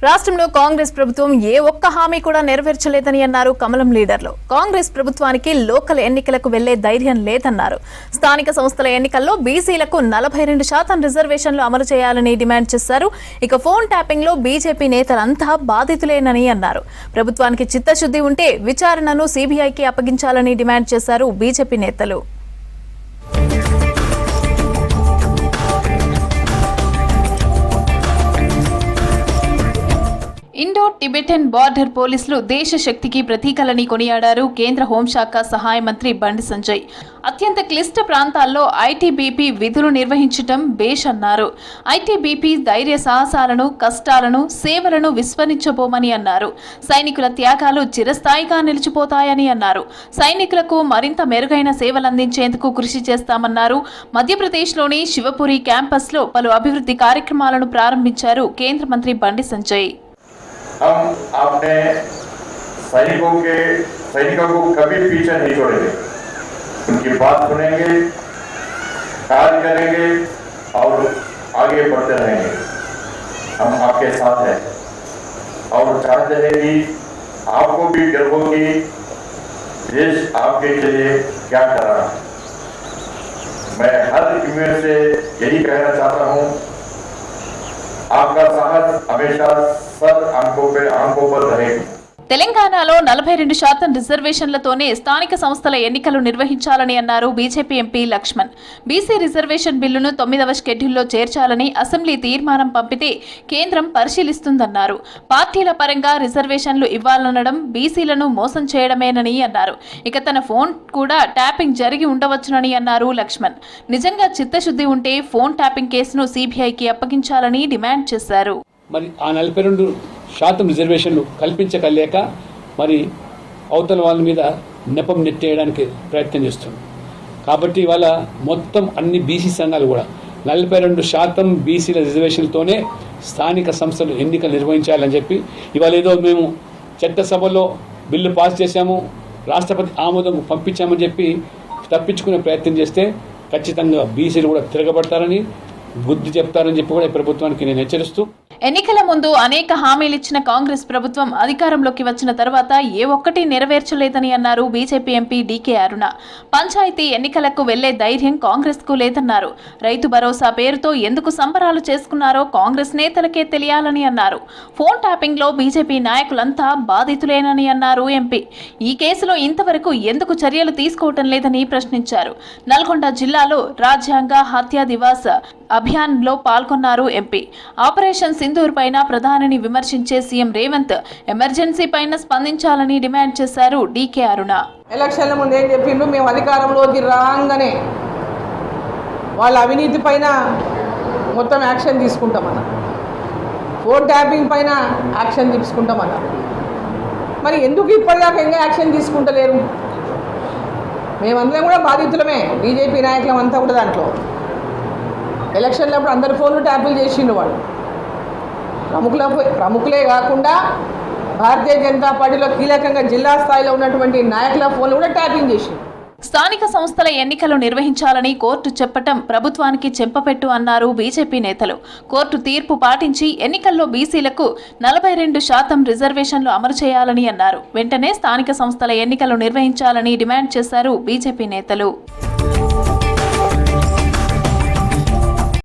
రాష్ట్రంలో కాంగ్రెస్ ప్రభుత్వం ఏ ఒక్క హామీ కూడా నెరవేర్చలేదని అన్నారు కమలం లీడర్లు. కాంగ్రెస్ ప్రభుత్వానికి లోకల్ ఎన్నికలకు వెళ్లే ధైర్యం లేదన్నారు. స్థానిక సంస్థల ఎన్నికల్లో బీసీలకు 42% రిజర్వేషన్లు అమలు చేయాలని డిమాండ్ చేశారు. ఇక ఫోన్ ట్యాపింగ్ లో బీజేపీ నేతలంతా బాధితులేనని అన్నారు. ప్రభుత్వానికి చిత్తశుద్ధి ఉంటే విచారణను సీబీఐకి అప్పగించాలని డిమాండ్ చేశారు బీజేపీ నేతలు. ఇండో టిబెటన్ బార్డర్ పోలీసులు దేశ శక్తికి ప్రతీకలని కొనియాడారు కేంద్ర హోంశాఖ సహాయ మంత్రి బండి సంజయ్. అత్యంత క్లిష్ట ప్రాంతాల్లో ఐటీబీపీ విధులు నిర్వహించడం బేష్ అన్నారు. ఐటీబీపీ ధైర్య సాహసాలను, కష్టాలను, సేవలను విస్మరించబోమని అన్నారు. సైనికుల త్యాగాలు చిరస్థాయిగా నిలిచిపోతాయని అన్నారు. సైనికులకు మరింత మెరుగైన సేవలందించేందుకు కృషి చేస్తామన్నారు. మధ్యప్రదేశ్లోని శివపురి క్యాంపస్లో పలు అభివృద్ధి కార్యక్రమాలను ప్రారంభించారు కేంద్ర మంత్రి బండి సంజయ్. हम अपने सैनिकों को कभी पीछे नहीं छोड़ेंगे, उनकी बात सुनेंगे, कार्य करेंगे और आगे बढ़ते रहेंगे. हम आपके साथ हैं और चाहते हैं कि आपको भी गर्व हो कि देश आपके लिए क्या कर रहा है. मैं हर यूनियन से यही कहना चाहता हूँ, आपका साहस हमेशा सब आंखों पर रहेगी. తెలంగాణలో 42% రిజర్వేషన్లతోనే స్థానిక సంస్థల ఎన్నికలు నిర్వహించాలని అన్నారు BJP MP Laxman. BC reservation బిల్లును 9వ షెడ్యూల్లో చేర్చాలని అసెంబ్లీ తీర్మానం పంపితే కేంద్రం పరిశీలిస్తుందన్నారు. పార్టీల పరంగా రిజర్వేషన్లు ఇవ్వాలనడం బీసీలను మోసం చేయడమేనని అన్నారు. ఇక తన ఫోన్ కూడా ట్యాపింగ్ జరిగి ఉండవచ్చునని అన్నారు లక్ష్మణ్. నిజంగా చిత్తశుద్ధి ఉంటే ఫోన్ ట్యాపింగ్ కేసును సీబీఐకి అప్పగించాలని డిమాండ్ చేశారు. మరి ఆ 42% రిజర్వేషన్లు కల్పించలేక మరి అవతల వాళ్ళ మీద నెపం నెట్టేయడానికి ప్రయత్నం చేస్తుంది. కాబట్టి ఇవాళ మొత్తం అన్ని బీసీ సంఘాలు కూడా 42% బీసీల రిజర్వేషన్లతోనే స్థానిక సంస్థలు ఎన్నికలు నిర్వహించాలని చెప్పి ఇవాళ ఏదో మేము చట్టసభలో బిల్లు పాస్ చేశాము, రాష్ట్రపతి ఆమోదం పంపించామని చెప్పి తప్పించుకునే ప్రయత్నం చేస్తే ఖచ్చితంగా బీసీలు కూడా తిరగబడతారని, బుద్ధి చెప్తారని చెప్పి కూడా ప్రభుత్వానికి నేను హెచ్చరిస్తూ, ఎన్నికల ముందు అనేక హామీలు ఇచ్చిన కాంగ్రెస్ ప్రభుత్వం అధికారంలోకి వచ్చిన తర్వాత ఏ ఒక్కటి నెరవేర్చలేదని అన్నారు బీజేపీ ఎంపీ డీకే అరుణ. పంచాయతీ ఎన్నికలకు వెళ్లే ధైర్యం కాంగ్రెస్ కు లేదన్నారు. రైతు భరోసా పేరుతో ఎందుకు సంబరాలు చేసుకున్నారో కాంగ్రెస్ నేతలకే తెలియాలని అన్నారు. ఫోన్ ట్యాపింగ్ లో బీజేపీ నాయకులంతా బాధితులేనని అన్నారు ఎంపీ. ఈ కేసులో ఇంతవరకు ఎందుకు చర్యలు తీసుకోవటం లేదని ప్రశ్నించారు. నల్గొండ జిల్లాలో రాజ్యాంగ హత్యా దివాస్ అభియాన్ లో పాల్గొన్నారు ఎంపీ. ఆపరేషన్ సింధూర్ పైన ప్రధానిని విమర్శించే సీఎం రేవంత్ ఎమర్జెన్సీ పైన స్పందించాలని డిమాండ్ చేశారు డీకే అరుణ. ఎలక్షన్ల ముందు ఏం చెప్పిండ్రు, మేము అధికారంలోకి రాగానే వాళ్ళ అవినీతి పైన మొత్తం యాక్షన్ తీసుకుంటామన్నారు. ఫోన్ ట్యాపింగ్ పైన యాక్షన్ తీసుకుంటామన్నారు. మరి ఎందుకు ఇప్పటిదాకా ఇంకా యాక్షన్ తీసుకుంటలేరు? మేమందరం కూడా బాధితులమే, బీజేపీ నాయకులం అంతా కూడా. దాంట్లో ఎలక్షన్లప్పుడు అందరి ఫోన్లు ట్యాపింగ్ చేసిండు వాళ్ళు. ప్రముఖులే కాకుండా భారతీయ జనతా పార్టీలో కీలకంగా జిల్లా స్థాయిలో ఉన్నటువంటి నాయకుల ఫోన్లు కూడా ట్యాపింగ్ చేసిండు. స్థానిక సంస్థల ఎన్నికలు నిర్వహించాలని కోర్టు చెప్పటం ప్రభుత్వానికి చెంపపెట్టు అన్నారు బీజేపీ నేతలు. కోర్టు తీర్పు పాటించి ఎన్నికల్లో బీసీలకు 42% రిజర్వేషన్లు అమలు చేయాలని అన్నారు. వెంటనే స్థానిక సంస్థల ఎన్నికలు నిర్వహించాలని డిమాండ్ చేశారు బీజేపీ నేతలు.